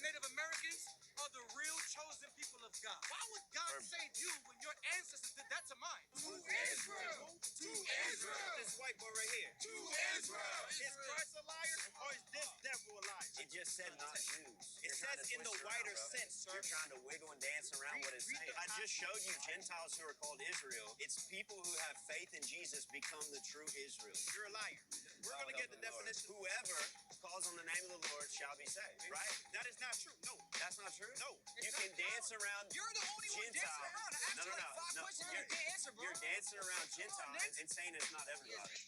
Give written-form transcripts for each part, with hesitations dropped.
Native Americans are the real chosen people of God. Why would God save you when your ancestors did that to mine? To Israel! To Israel! This white boy right here. To Israel! Is Christ a liar or is this devil a liar? It just said not Jews. It says in the wider sense, sir. You're trying to wiggle and dance around what it's saying. I just showed you Gentiles who are called Israel. It's people who have faith in Jesus become the true Israel. You're a liar. We're going to get the definition. Whoever calls on the name of the Lord shall be saved, right? That is not true. No. That's not true? No. You can dance around Gentiles. You're the only one dancing around. I asked you like 5 questions and you can't answer, bro. You're dancing around Gentiles and saying it's not everybody.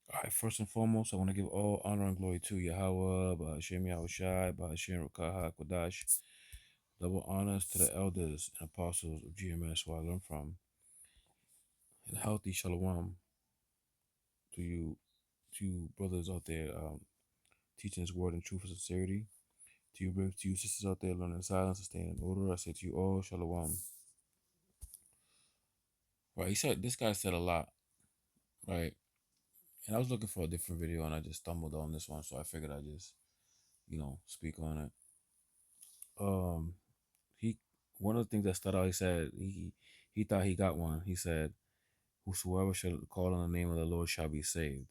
All right, first and foremost, I want to give all honor and glory to Yahweh, Bahashem Yahushai, Bahashem Rakaha Kodash. Double honors to the elders and apostles of GMS where I learned from. And healthy shalom to you brothers out there teaching his word in truth and sincerity. To you sisters out there learning silence and staying in order, I say to you all shalom. Right, this guy said a lot, right? And I was looking for a different video and I just stumbled on this one, so I figured I'd just, speak on it. He One of the things that stood out, he said he thought he got one. He said, "Whosoever shall call on the name of the Lord shall be saved."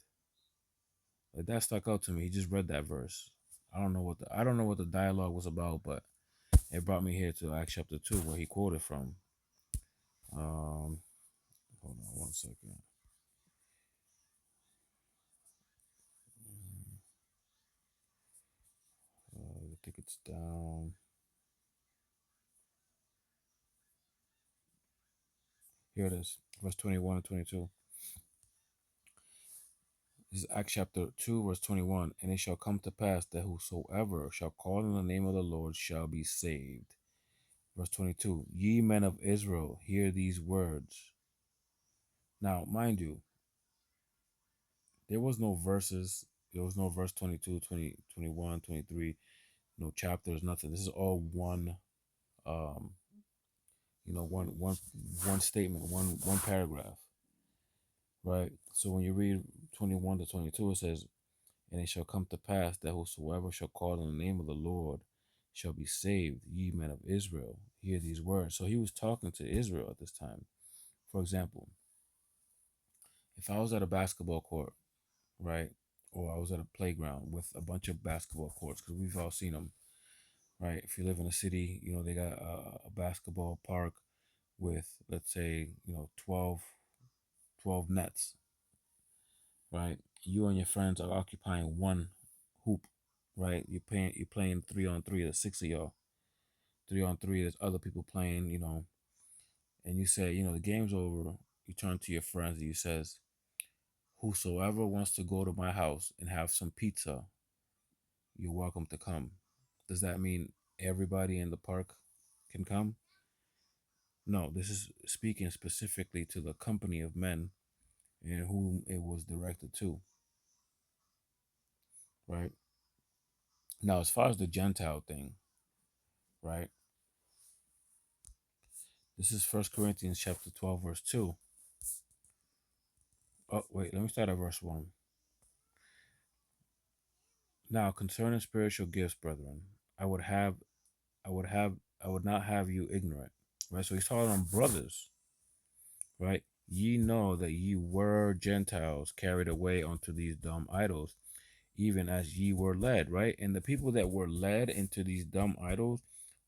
Like that stuck out to me. He just read that verse. I don't know what the dialogue was about, but it brought me here to Acts chapter 2 where he quoted from. Hold on one second. The ticket's down. Here it is, verse 21 and 22. This is Acts chapter 2, verse 21. And it shall come to pass that whosoever shall call on the name of the Lord shall be saved. Verse 22. Ye men of Israel, hear these words. Now, mind you, there was no verses. There was no verse 22, 20, 21, 23, no chapters, nothing. This is all one, um, one statement, one paragraph, right? So when you read 21 to 22, it says, "And it shall come to pass that whosoever shall call on the name of the Lord shall be saved, ye men of Israel, hear these words." So he was talking to Israel at this time. For example, if I was at a basketball court, right, or I was at a playground with a bunch of basketball courts, because we've all seen them, right? If you live in a city, they got a basketball park with, let's say, 12 nets, right? You and your friends are occupying one hoop, right? You're playing 3-on-3. There's 6 of y'all. 3-on-3. There's other people playing, and you say, the game's over. You turn to your friends and you says, "Whosoever wants to go to my house and have some pizza, you're welcome to come." Does that mean everybody in the park can come? No, this is speaking specifically to the company of men and whom it was directed to, right? Now, as far as the Gentile thing, right? This is 1 Corinthians chapter 12, verse 2. Oh, wait, let me start at verse 1. Now, concerning spiritual gifts, brethren, I would have, I would not have you ignorant, right? So he's talking on brothers, right? Ye know that ye were Gentiles carried away unto these dumb idols, even as ye were led, right? And the people that were led into these dumb idols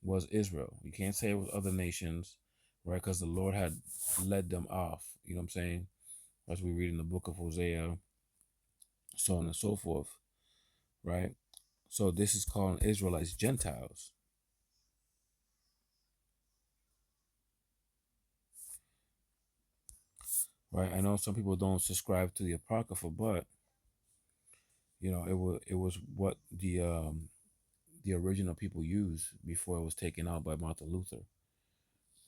was Israel. You can't say it was other nations, right? Because the Lord had led them off. You know what I'm saying? As we read in the book of Hosea, so on and so forth, right? So this is calling Israelites Gentiles, right? I know some people don't subscribe to the Apocrypha, but it was what the original people used before it was taken out by Martin Luther,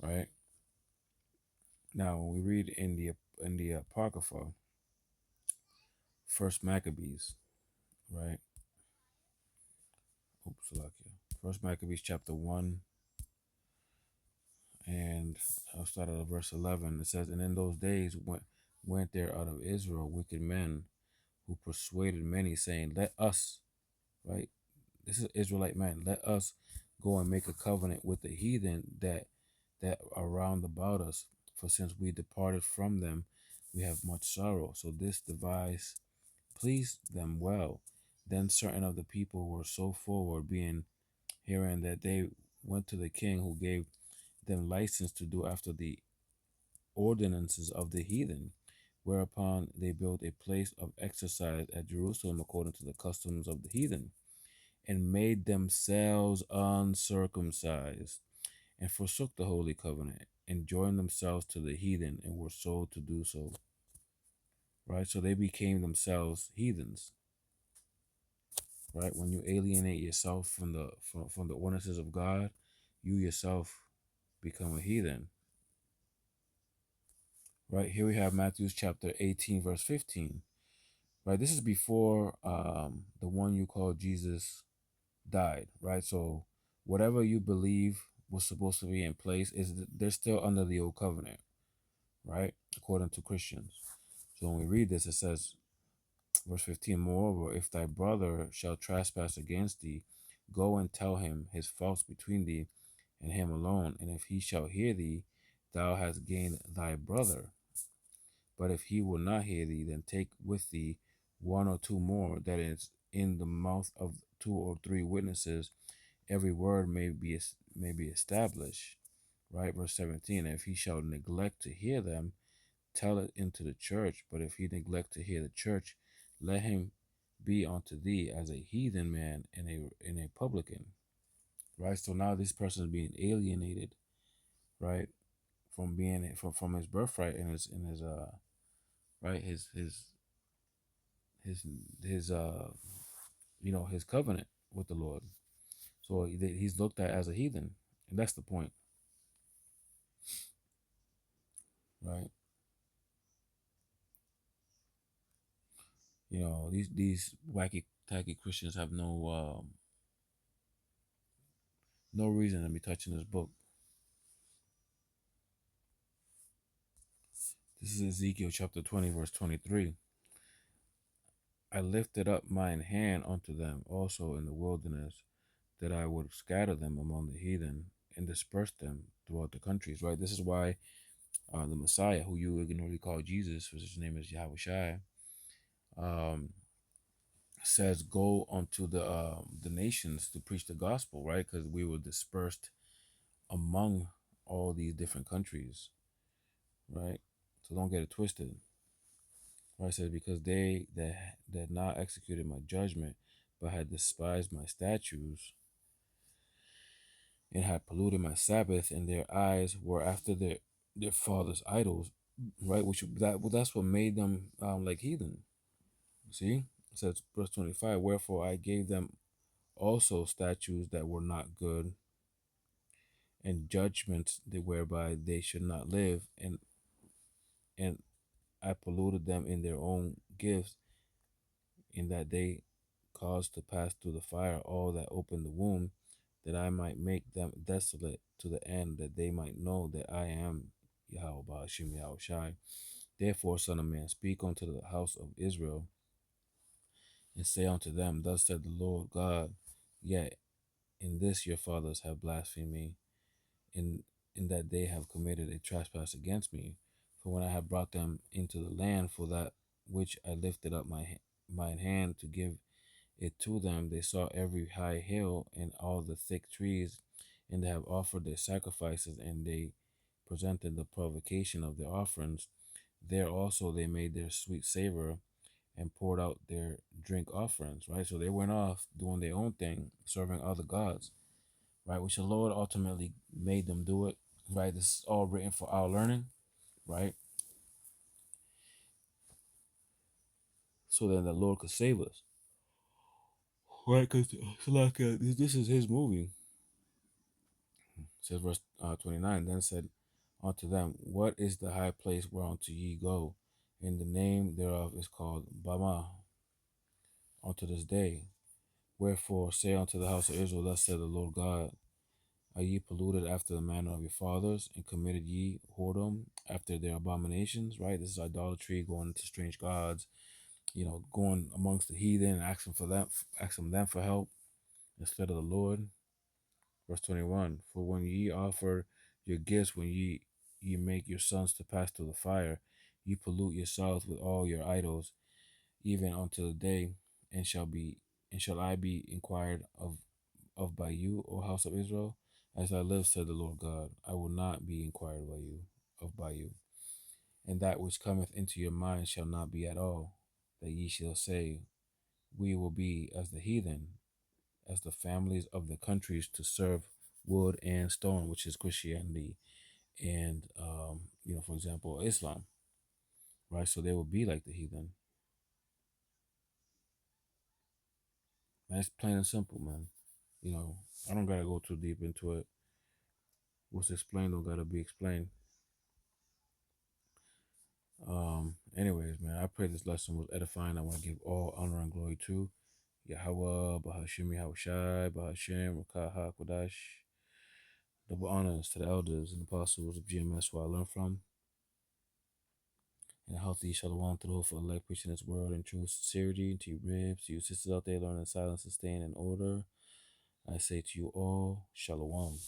right? Now, when we read in the Apocrypha, First Maccabees, right? Oops, Salakia. First Maccabees chapter 1, and I'll start at verse 11. It says, "And in those days went there out of Israel wicked men who persuaded many, saying, Let us," right? this is Israelite man. Let us go and make a covenant with the heathen that are round about us. For since we departed from them, we have much sorrow. So this device pleased them well. Then certain of the people were so forward, being hearing that they went to the king, who gave them license to do after the ordinances of the heathen. Whereupon they built a place of exercise at Jerusalem according to the customs of the heathen, and made themselves uncircumcised, and forsook the holy covenant, and joined themselves to the heathen, and were sold to do so. Right? So they became themselves heathens. Right? When you alienate yourself from the ordinances of God, you yourself become a heathen. Right? Here we have Matthew chapter 18, verse 15. Right? This is before the one you call Jesus died. Right? So whatever you believe was supposed to be in place they're still under the old covenant, right? According to Christians. So when we read this, it says, verse 15, moreover, if thy brother shall trespass against thee, go and tell him his faults between thee and him alone. And if he shall hear thee, thou hast gained thy brother. But if he will not hear thee, then take with thee one or two more, that is, in the mouth of two or three witnesses, every word may be established. Right, verse 17. If he shall neglect to hear them, tell it into the church. But if he neglect to hear the church, let him be unto thee as a heathen man and a publican. Right. So now this person is being alienated, right, from being from his birthright and his right his his his covenant with the Lord. So he's looked at as a heathen, and that's the point, right? These wacky tacky Christians have no reason to be touching this book. This is Ezekiel chapter 20, verse 23. I lifted up mine hand unto them also in the wilderness, that I would scatter them among the heathen and disperse them throughout the countries. Right. This is why the Messiah, who you ignorantly call Jesus, which his name is Yahushua, um, says, "Go unto the nations to preach the gospel." Right, because we were dispersed among all these different countries. Right, so don't get it twisted. Right, it says, because they that not executed my judgment, but had despised my statutes, and had polluted my Sabbath, and their eyes were after their fathers' idols, right? That's what made them like heathen. See, it says verse 25. Wherefore I gave them also statutes that were not good, and judgments whereby they should not live, and I polluted them in their own gifts, in that they caused to pass through the fire all that opened the womb, that I might make them desolate, to the end that they might know that I am Yahweh Ba'ashim Yahushai. Therefore, Son of Man, speak unto the house of Israel, and say unto them, Thus said the Lord God, yet in this your fathers have blasphemed me, in that they have committed a trespass against me. For when I have brought them into the land for that which I lifted up mine hand to give it to them, they saw every high hill and all the thick trees, and they have offered their sacrifices, and they presented the provocation of their offerings. There also they made their sweet savor, and poured out their drink offerings. Right, so they went off doing their own thing, serving other gods. Right, which the Lord ultimately made them do it. Right, this is all written for our learning. Right, so that the Lord could save us. Right, because this is His movie. Says verse 29, then said unto them, What is the high place whereunto ye go? And the name thereof is called Bama unto this day. Wherefore say unto the house of Israel, Thus said the Lord God, Are ye polluted after the manner of your fathers, and committed ye whoredom after their abominations? Right, this is idolatry, going into strange gods, going amongst the heathen and asking them for help. instead of the Lord. Verse 21, for when ye offer your gifts, when ye make your sons to pass through the fire, ye pollute yourselves with all your idols, even unto the day, and shall I be inquired of by you, O house of Israel? As I live, said the Lord God, I will not be inquired by you. And that which cometh into your mind shall not be at all, that ye shall say, we will be as the heathen, as the families of the countries, to serve wood and stone, which is Christianity and for example, Islam, right? So they will be like the heathen. Man, it's plain and simple, man. I don't gotta go too deep into it. What's explained don't gotta be explained. Anyways, man, I pray this lesson was edifying. I want to give all honor and glory to Yahweh, Bahashim Yahushai, Bahashim, Rakaha Kodash. Double honors to the elders and apostles of GMS who I learned from. And a healthy shalom to the whole for elect preaching this word in true sincerity. To you ribs, to you sisters out there learning silence and staying in order. I say to you all, shalom.